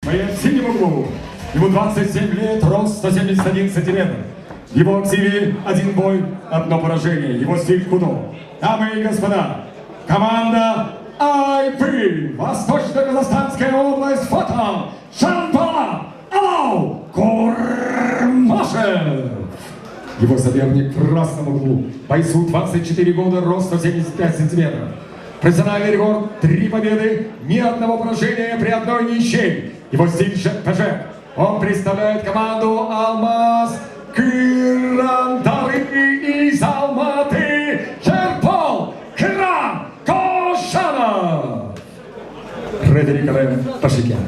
стоит в синем углу. Ему 27 лет, рост 171 сантиметр. В его активе один бой, одно поражение. Его стиль кудо. Дамы и господа, команда АйПы, Восточно-Казахстанская область, фото, Жан-Пол Ау Курмашев. Его соперник в красном углу. Бойцу 24 года, рост 175 сантиметров. Профессиональный рекорд 3 победы, ни одного поражения при одной ничьей. Его стиль ЖПЖ. Он представляет команду Алмаз Кырандары из Алматы. Жан-Пол Кошанов. Фредерик Ален Пашикян.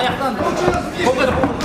Ayaktan.